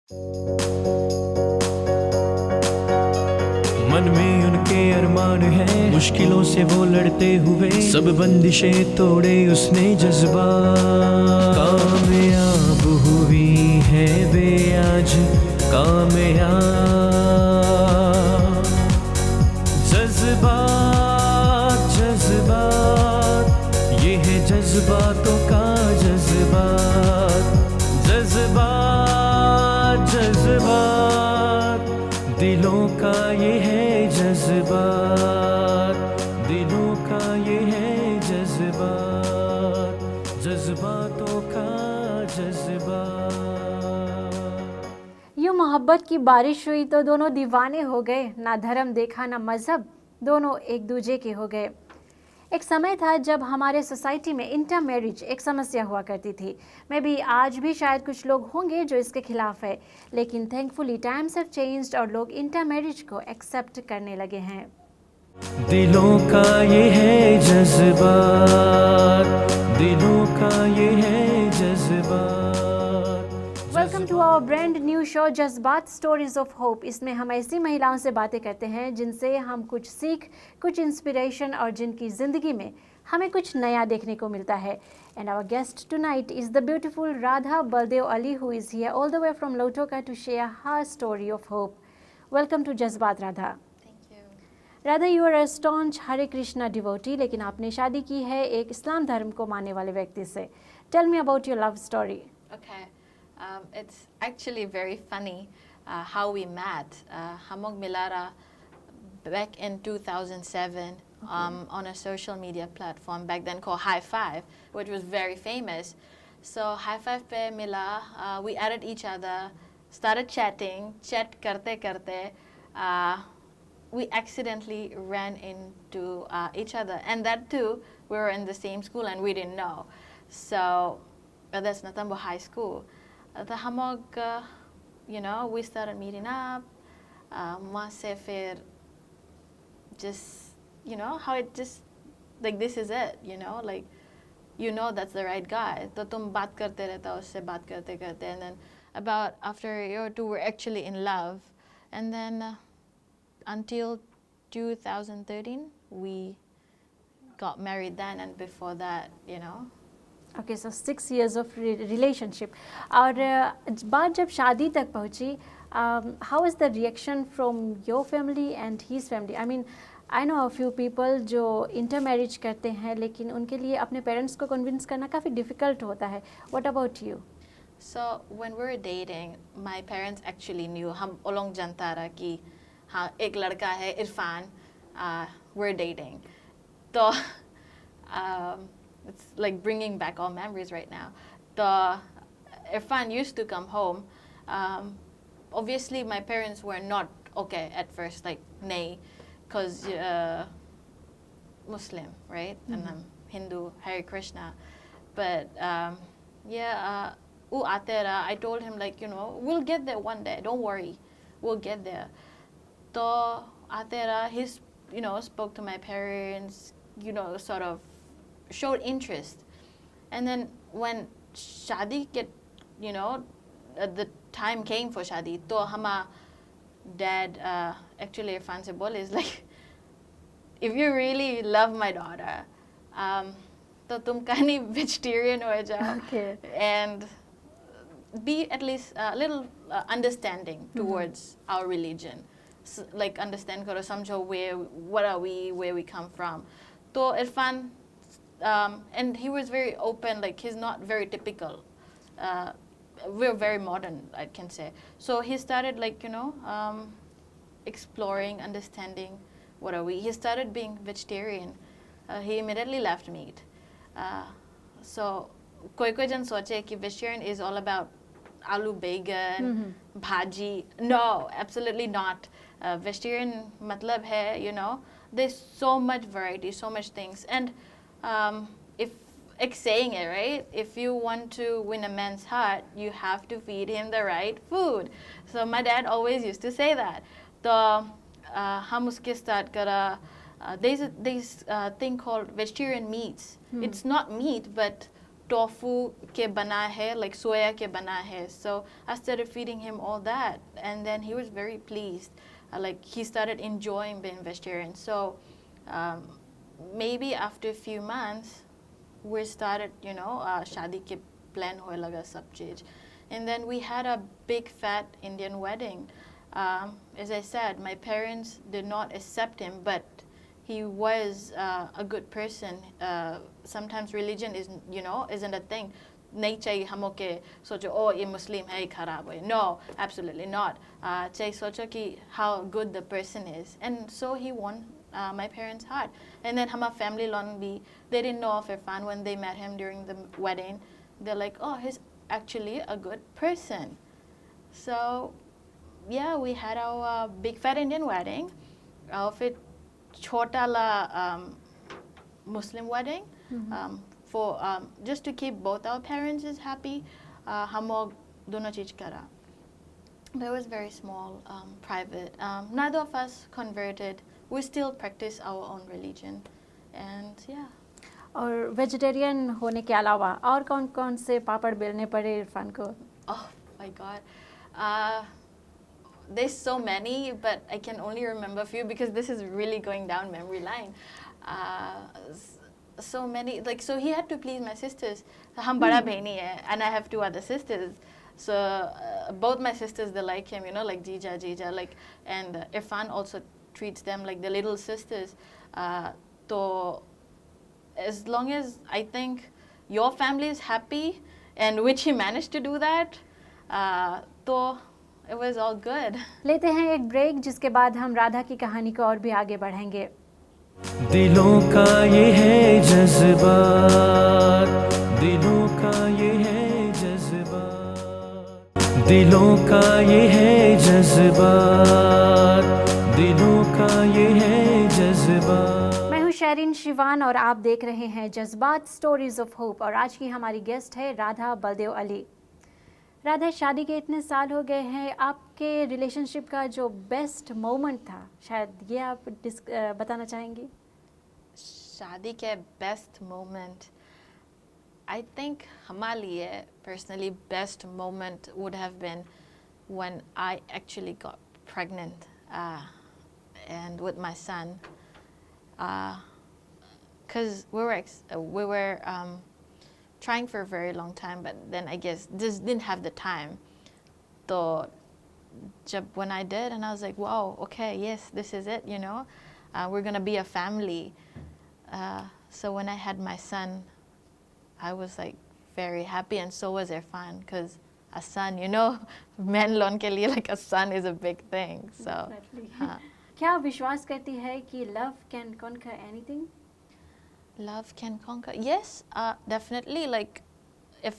मन में उनके अरमान है, मुश्किलों से वो लड़ते हुए सब बंदिशें तोड़े उसने जज्बात। कामयाब हुई है वे आज कामयाब। जज्बात जज्बात, ये है जज्बातों का जज्बात। जज्बात जज्बात, दिलों का ये है जज्बात। दिलों का ये है जज्बात, जज्बातों का जज्बात। यूँ मोहब्बत की बारिश हुई तो दोनों दीवाने हो गए, ना धर्म देखा ना मज़हब, दोनों एक दूजे के हो गए। एक समय था जब हमारे सोसाइटी में इंटर मैरिज एक समस्या हुआ करती थी। मैं भी आज भी शायद कुछ लोग होंगे जो इसके खिलाफ है, लेकिन थैंकफुली टाइम्स हैव चेंज्ड और लोग इंटर मैरिज को एक्सेप्ट करने लगे हैं। दिलों का ये है जज्बात, दिलों का ये है Jazbaat. Welcome to our brand new show Jazbaat stories of hope. इसमें हम ऐसी महिलाओं से बातें करते हैं जिनसे हम कुछ सीख, कुछ इंस्पिरेशन और जिनकी ज़िंदगी में हमें कुछ नया देखने को मिलता है। And our guest tonight is the beautiful Radha Baldev Ali, who is here all the way from Lautoka to share her story of hope. Welcome to Jazbaat Radha. Radha, you are a staunch Hare Krishna devotee, लेकिन आपने शादी की है एक इस्लाम धर्म को मानने वाले व्यक्ति से। Tell me about your love story. Okay, it's actually very funny how we met. Hamog Milara back in 2007 on a social media platform back then called High Five, which was very famous. So High Five pe mila, we added each other, started chatting, chat karte karte. We accidentally ran into each other, and that too, we were in the same school and we didn't know. So that's Natambo High School. The Hamog, you know, we started meeting up. Wase fir just, you know, how it just, like this is it, you know, like, you know that's the right guy. To tum baat karte rehta usse baat karte karte, and then about after a year or two we're actually in love, and then until 2013 we got married then, and before that, you know. Okay, so 6 years of relationship. और बात जब शादी तक पहुंची, how is the reaction from your family and his family? I mean, I know a few people जो inter marriage करते हैं, लेकिन उनके लिए अपने पेरेंट्स को कन्विंस करना काफ़ी डिफ़िकल्ट होता है। What about you? So when we were dating, my parents actually knew. हम ओलोंग जानता रहा कि हाँ एक लड़का है इरफान, we're dating. तो it's like bringing back all memories right now. The Irfan used to come home. Obviously, my parents were not okay at first, like nay, because Muslim, right? And I'm Hindu, Hare Krishna. But yeah, atera, I told him like, you know, we'll get there one day. Don't worry, we'll get there. So atera, he's, you know, spoke to my parents, you know, sort of showed interest. And then when shadi you know, the time came for shadi, to hama dad actually Irfan se bole is like, if you really love my daughter, to tum kani vegetarian ho jao. Okay. And be at least a little understanding towards our religion. Like understand karo, samjho what are we, where we come from. To Irfan, and he was very open, like he's not very typical. We're very modern, I can say. So he started like, you know, exploring, understanding what are we. He started being vegetarian. He immediately left meat. So koi jan soche ki vegetarian is all about aloo bacon, bhaji. No, absolutely not. Vegetarian matlab hai, you know, there's so much variety, so much things. And if like saying it, right? If you want to win a man's heart, you have to feed him the right food. So my dad always used to say that. So hum uske start kara. There's a thing called vegetarian meats. It's not meat, but tofu ke bana hai, like soya ke bana hai. So I started feeding him all that, and then he was very pleased. Like he started enjoying being vegetarian. So um, maybe after a few months, we started, shadi ke plan hoye laga sab cheez. And then we had a big fat Indian wedding. As I said, my parents did not accept him, but he was a good person. Sometimes religion isn't a thing. नहीं चाहिए हमों के सोचो ओ ये मुस्लिम है ये खराब है. No, absolutely not. चाहिए सोचो कि how good the person is, and so he won my parents' heart. And then hama family long be, they didn't know of Irfan when they met him during the wedding. They're like, oh, he's actually a good person. So yeah, we had our big fat Indian wedding. Fit chota la Muslim wedding. For just to keep both our parents is happy. हम लोग दोनों चीज करा. But it was very small, private. Neither of us converted. We still practice our own religion, and yeah. और vegetarian होने के अलावा और कौन कौन से पापड़ बेलने पड़े इरफान को? Oh my God. There's so many, but I can only remember a few because this is really going down memory line. So many, like, so he had to please my sisters. Hum bada behni hai, and I have two other sisters. So both my sisters, they like him, like Jija, like, and Irfan also treats them like the little sisters. So as long as I think your family is happy, and which he managed to do that, so it was all good. लेते हैं एक break, जिसके बाद हम राधा की कहानी को और भी आगे बढ़ाएंगे. दिलों का ये है जज्बात, दिलों का ये है जज्बात, दिलों का ये है जज्बात, दिलों का ये है जज्बात. मैं हूँ शरीन शिवान और आप देख रहे हैं जज्बात स्टोरीज ऑफ होप. और आज की हमारी गेस्ट है राधा बलदेव अली. राधा, शादी के इतने साल हो गए हैं, आपके रिलेशनशिप का जो बेस्ट मोमेंट था, शायद ये आप बताना चाहेंगी? शादी के बेस्ट मोमेंट, I think हमारे लिए personally best moment would have been when I actually got pregnant and with my son, because we were trying for a very long time, but then I guess just didn't have the time. So when I did, and I was like, wow, okay, yes, this is it, we're gonna be a family. So when I had my son, I was like very happy, and so was Irfan, because a son, men lon ke liye, like a son is a big thing. So क्या आप विश्वास करती है कि love can conquer anything? Love can conquer. Yes, definitely. Like, if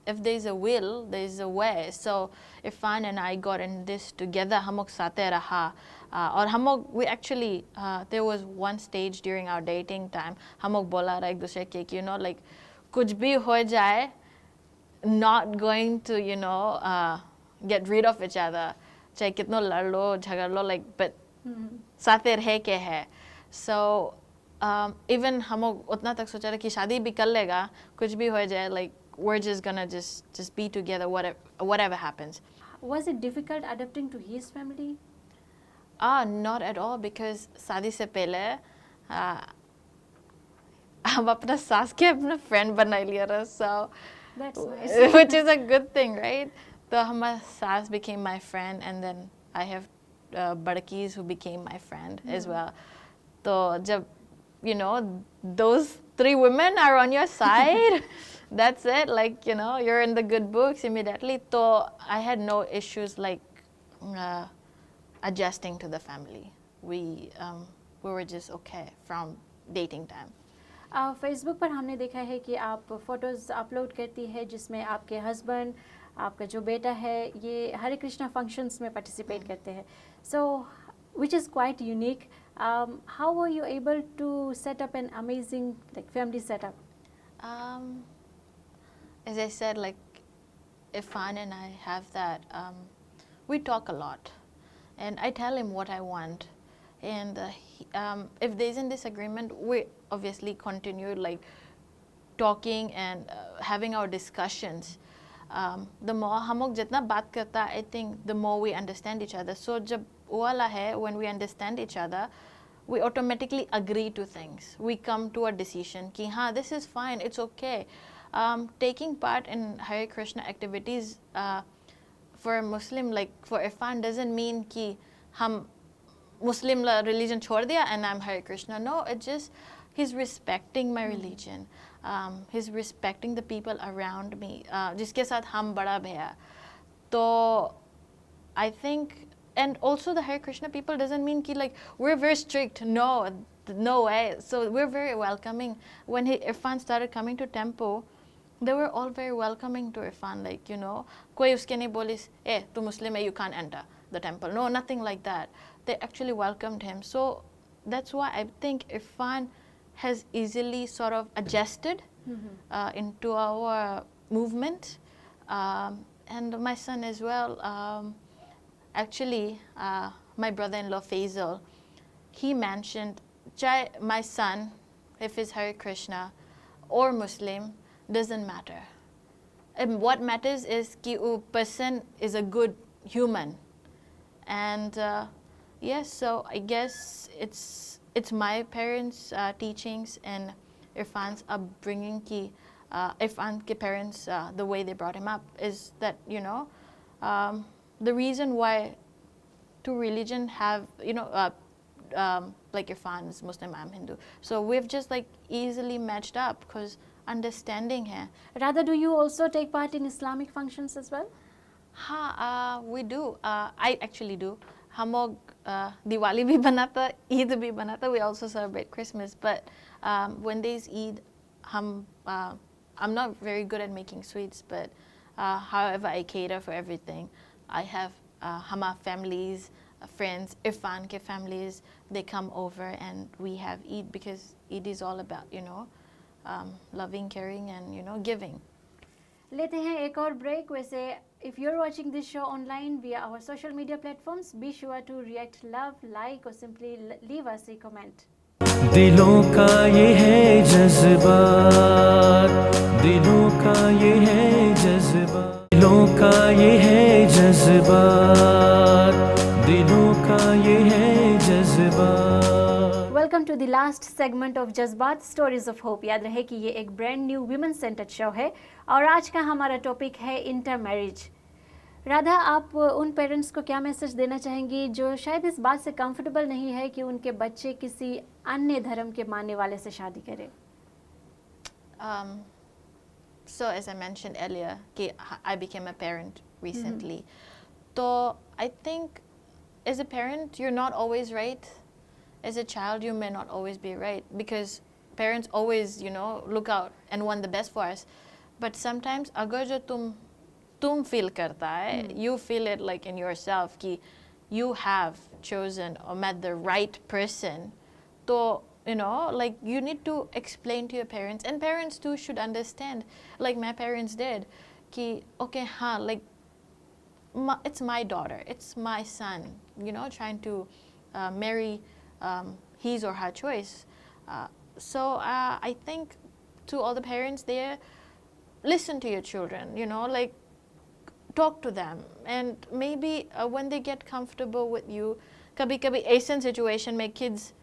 there's a will, there's a way. So Irfan and I got in this together. हम लोग साथे रहा. और हम लोग, we actually, there was one stage during our dating time. हम लोग बोला रहा एक दूसरे के, like, कुछ भी हो जाए, not going to, get rid of each other. चाहे कितना लड़ लो, झगड़ लो, like, but साथे रह के है. So even हम लोग उतना तक सोचा रहे कि शादी भी कर लेगा, कुछ भी हो जाए, like, we're just gonna just be together, whatever happens. Was it difficult adapting to his family? Not at all, because शादी से पहले हम अपना सास के अपना friend बना लिया रहा, so That's nice. which is a good thing, right? तो हमारा सास became my friend, and then I have बड़कीज who became my friend as well. तो जब those three women are on your side, that's it, like, you're in the good books immediately. So I had no issues like adjusting to the family. We were just okay from dating time. Facebook पर हमने देखा है कि आप photos upload करती है जिसमें आपके हस्बैंड, आपका जो बेटा है, ये हरे कृष्णा फंक्शंस में पार्टिसिपेट करते हैं. सो which is quite unique. How were you able to set up an amazing family setup? As I said, like, Irfan and I have that, we talk a lot, and I tell him what I want, and if there's a disagreement, we obviously continue, like, talking and having our discussions, the more हम लोग जितना बात करता, I think the more we understand each other. So जब वो वाला है, when we understand each other, we automatically agree to things. We come to a decision कि हाँ, this is fine, it's okay. Taking part in Hare Krishna activities for a Muslim, like for Irfan, doesn't mean कि हम Muslim religion छोड़ दिया and I'm Hare Krishna. No, it's just he's respecting my religion. He's respecting the people around me, जिसके साथ हम बड़ा भैया. तो I think, and also the Hare Krishna people doesn't mean ki like we're very strict. No, no way. So we're very welcoming. When Irfan started coming to temple, they were all very welcoming to Irfan. Like, you know, koi uske nahi bolis, tu Muslim hai, you can't enter the temple. No, nothing like that. They actually welcomed him. So that's why I think Irfan has easily sort of adjusted into our movement. And my son as well. Actually, my brother-in-law Faisal, he mentioned, my son, if he's Hare Krishna or Muslim, doesn't matter. And what matters is कि वो person is a good human. And yes, so I guess it's my parents' teachings and Irfan's upbringing कि Irfan ke parents, the way they brought him up is that, you know, the reason why two religion have, you know, like Irfan is Muslim, I'm Hindu. So we've just like easily matched up because understanding hai. Rather, do you also take part in Islamic functions as well? We do. I actually do. हम लोग दिवाली भी बनाता, ईद भी बनाता. We also celebrate Christmas. But when there's Eid, I'm not very good at making sweets, but however I cater for everything. I have Hama families, friends, Irfan ke families, they come over and we have Eid because Eid is all about, you know, loving, caring and, you know, giving. लेते हैं एक और break. वैसे if you're watching this show online via our social media platforms, be sure to react, love, like or simply leave us a comment. दिलों का ये है जज्बात, दिलों का ये है जज्बात, दिलों का ये है जज्बात, दिलों का ये है जज्बात. Welcome to the last segment of Jazbaat Stories of Hope. याद रहे कि ये एक brand new women centered show है और आज का हमारा टॉपिक है intermarriage. राधा, आप उन पेरेंट्स को क्या मैसेज देना चाहेंगी जो शायद इस बात से कंफर्टेबल नहीं है कि उनके बच्चे किसी अन्य धर्म के मानने वाले से शादी करें? So as I mentioned earlier, I became a parent recently. So I think as a parent, you're not always right. As a child, you may not always be right because parents always, you know, look out and want the best for us. But sometimes, agar jo tum feel karta hai, you feel it like in yourself कि you have chosen or met the right person. So, you know, like you need to explain to your parents, and parents too should understand, like my parents did, कि okay, like it's my daughter, it's my son, you know, trying to marry his or her choice. So I think to all the parents there, listen to your children, you know, like talk to them, and maybe when they get comfortable with you, kabhi aisa situation mein kids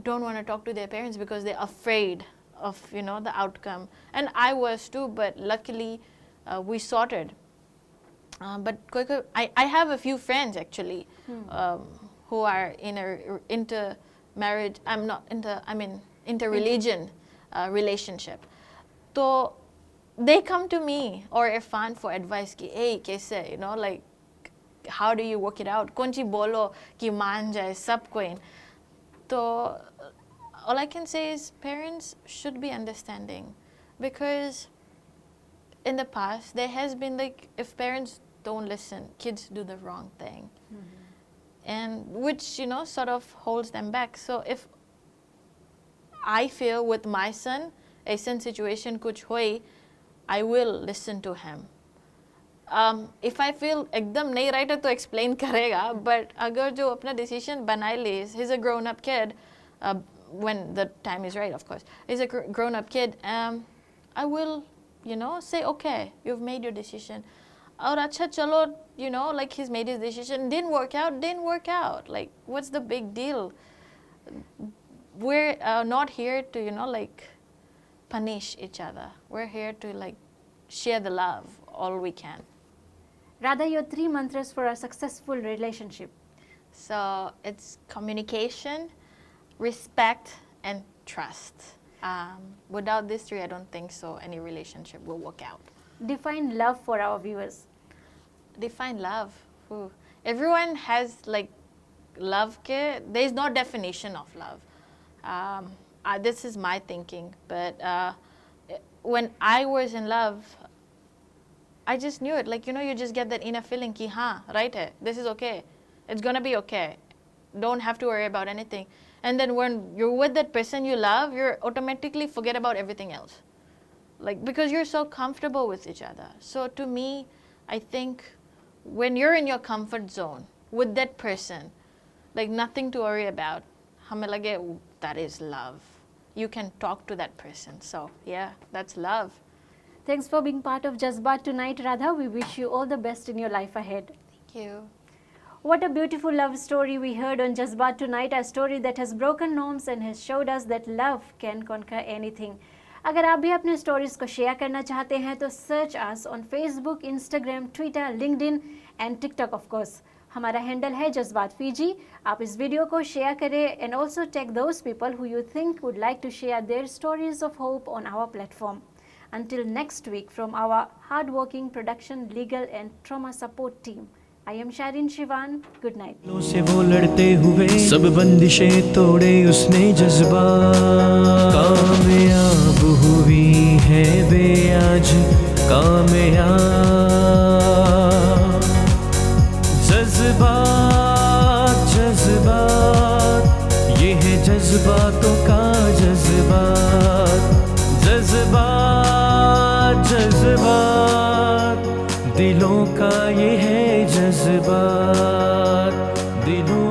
don't want to talk to their parents because they're afraid of, you know, the outcome. And I was too, but luckily we sorted. But I have a few friends actually who are in a inter-marriage, inter-religion relationship. So they come to me or Irfan for advice ki, hey, kaise, you know, like, how do you work it out? Konchi bolo ki maan jaye sab koi. So all I can say is parents should be understanding, because in the past there has been like, if parents don't listen, kids do the wrong thing. And which, you know, sort of holds them back. So if I feel with my son, a situation kuch hoi, I will listen to him. If I feel ekdam nahi right hai to explain karega, but agar jo apna decision banai le, he's a grown up kid, when the time is right, of course. He's a grown up kid. I will, say, okay, you've made your decision. Aur acha chalo, like he's made his decision, didn't work out. Like, what's the big deal? We're not here to, like punish each other. We're here to like share the love all we can. Radha, your 3 mantras for a successful relationship. So it's communication, respect, and trust. Without these 3, I don't think so any relationship will work out. Define love for our viewers. Define love. Ooh. Everyone has like love. There is no definition of love. This is my thinking, but when I was in love, I just knew it. Like, you just get that inner feeling ki right hai, this is okay. It's gonna be okay. Don't have to worry about anything. And then when you're with that person you love, you automatically forget about everything else. Like, because you're so comfortable with each other. So to me, I think when you're in your comfort zone with that person, like nothing to worry about, hame lage that is love. You can talk to that person. So yeah, that's love. Thanks for being part of Jazbaat tonight, Radha. We wish you all the best in your life ahead. Thank you. What a beautiful love story we heard on Jazbaat tonight, a story that has broken norms and has showed us that love can conquer anything. अगर आप भी अपने stories को share करना चाहते हैं तो search us on Facebook, Instagram, Twitter, LinkedIn and TikTok of course. हमारा हैंडल है जज्बात फीजी. आप इस वीडियो को शेयर करें and also tag those people who you think would like to share their stories of hope on our platform. Until next week, from our hard-working production, legal and trauma support team, I am Sharin Shivan. Good night. से वो लड़ते हुए सब बंदिशें तोड़े उसने जज्बात. कामयाब हुई है वे आज कामयाब. जज्बात जज्बात ये है जज्बातों का जज्बात. जज्बात जज्बात दिलों का ये है जज्बात. दिलों